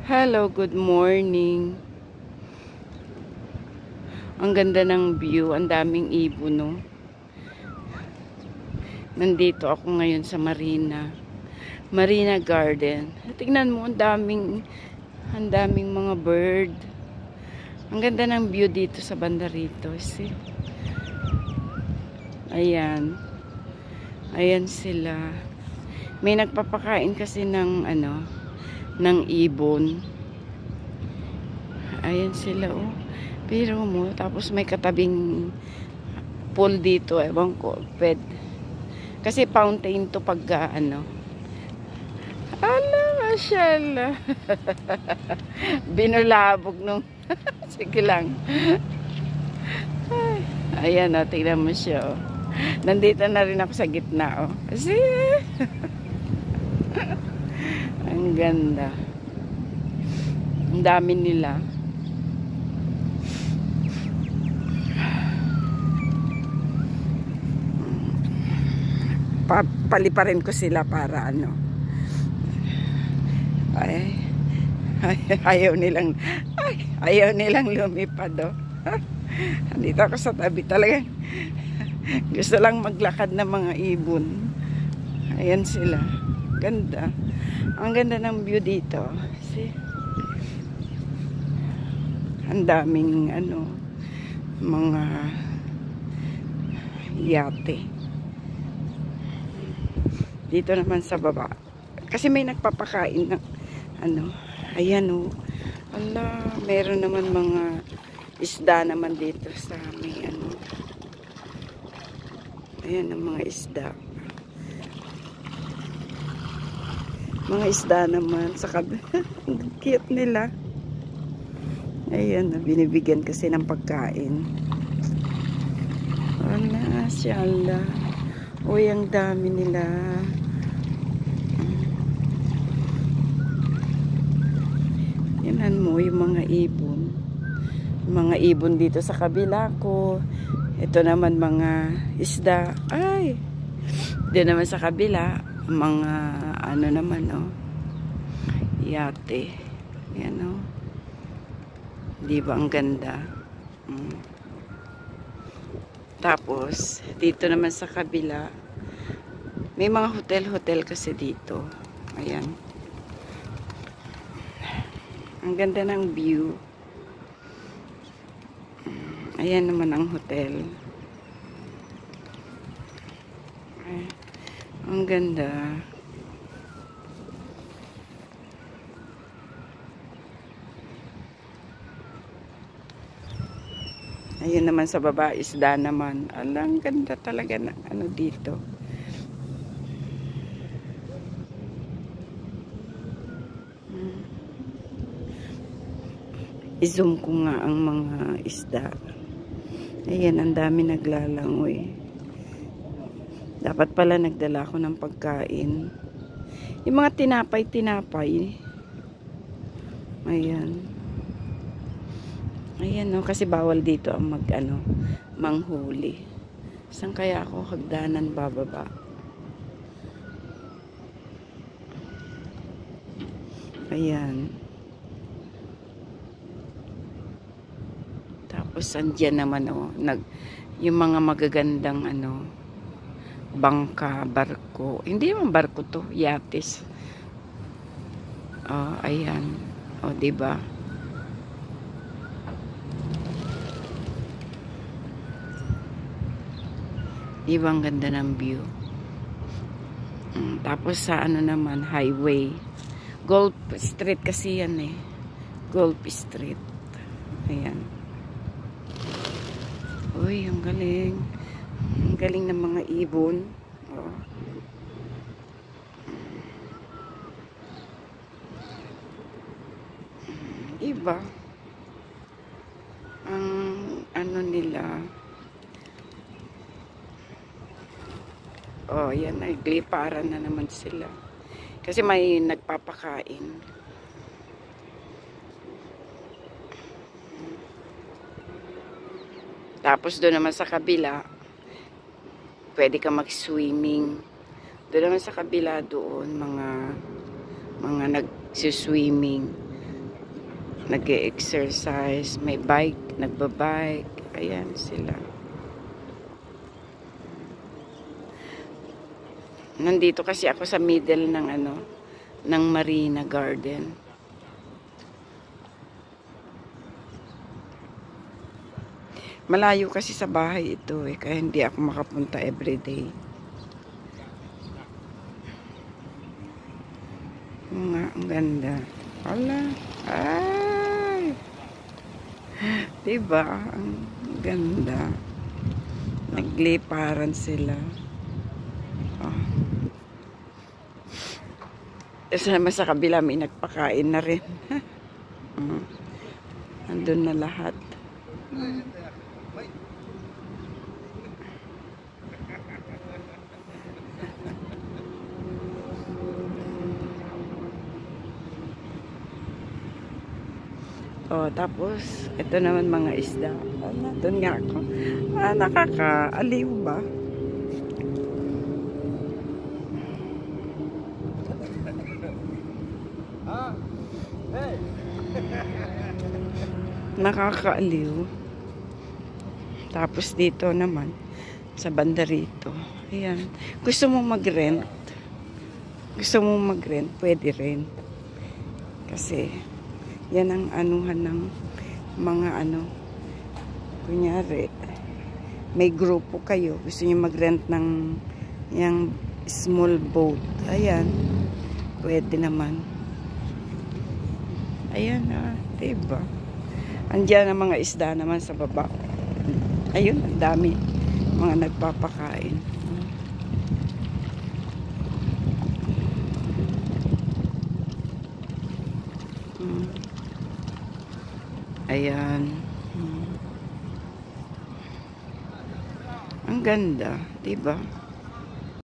Hello, good morning. Ang ganda ng view, ang daming ibon, no? Nandito ako ngayon sa Marina Garden. Tingnan mo, ang daming mga bird. Ang ganda ng view dito sa banda rito. See? Ayan. Ayan sila. May nagpapakain kasi ng ng ibon. Ayan sila, oh. Pero mo, tapos may katabing pool dito, ewan ko, kasi fountain to pag ala, masyala. Binulabog nung sige lang. Ay, ayan, oh, tingnan mo siya, oh. Nandito na rin ako sa gitna, oh. Kasi ang ganda. Ang dami nila. Paliparin ko sila para ayaw nilang lumipad, oh. Dito ako sa tabi talaga. Gusto lang maglakad ng mga ibon. Ayan sila. Ganda. Ang ganda ng view dito. See? Ang daming mga yate. Dito naman sa baba. Kasi may nagpapakain ng ayan, oh. Ala, meron naman mga isda naman dito sa may ayan ang mga isda. Mga isda naman sa kabila. Cute nila. Ayan, binibigyan kasi ng pagkain. Ala, siyala. Uy, ang dami nila. Yanan mo yung mga ibon. Mga ibon dito sa kabila ko. Ito naman mga isda. Ay! Dito naman sa kabila, mga naman, oh. Yate. Yan, oh. Di ba ang ganda? Tapos, dito naman sa kabila, may mga hotel-hotel kasi dito. Ayan. Ang ganda ng view. Ayan naman ang hotel. Ay, ang ganda. Ayun naman sa baba, isda naman. Alang ganda talaga na dito. I-zoom ko nga ang mga isda. Ayan, ang dami naglalangoy. Dapat pala nagdala ko ng pagkain. Yung mga tinapay. Ayan. Ayan, no, kasi bawal dito ang manghuli. Saan kaya ako hagdanan bababa? Ayan. Tapos andyan naman, oh, yung mga magagandang bangka, barko. Hindi naman barko to, yates. Oh, ayan. Oh, diba? Diba ang ganda ng view? Tapos sa naman, highway. Gulf Street kasi yan, eh. Gulf Street. Ayan. Uy, ang galing. Ang galing ng mga ibon. Oh. Iba. Ang nila. Oh, yan, nagliparan na naman sila. Kasi may nagpapakain. Tapos doon naman sa kabila, pwede ka mag-swimming. Doon naman sa kabila doon, mga nagsiswimming. nag-e-exercise, may bike, nagbabike. Ayan sila. Nandito kasi ako sa middle ng ng Marina Garden. Malayo kasi sa bahay ito kaya hindi ako makapunta everyday. Ang ganda. Wala. Ay! Diba? Ang ganda. Nagliparan sila. Oh. Isa naman sa kabila may nagpakain na rin. Andun na lahat. Oh, tapos, ito naman mga isda. Doon nga ako. Nakakaaliw ba? Nakakaaliw. Tapos dito naman, sa banda rito. Ayan. Gusto mong mag-rent? Gusto mong mag-rent? Pwede rin. Kasi, yan ang anuhan ng mga kunyari may grupo kayo, gusto niyo mag-rent ng yung small boat, ayan, pwede naman. Ayan diba, andyan ang mga isda naman sa baba. Ayun, ang dami mga nagpapakain. Ayan. Ang ganda, diba?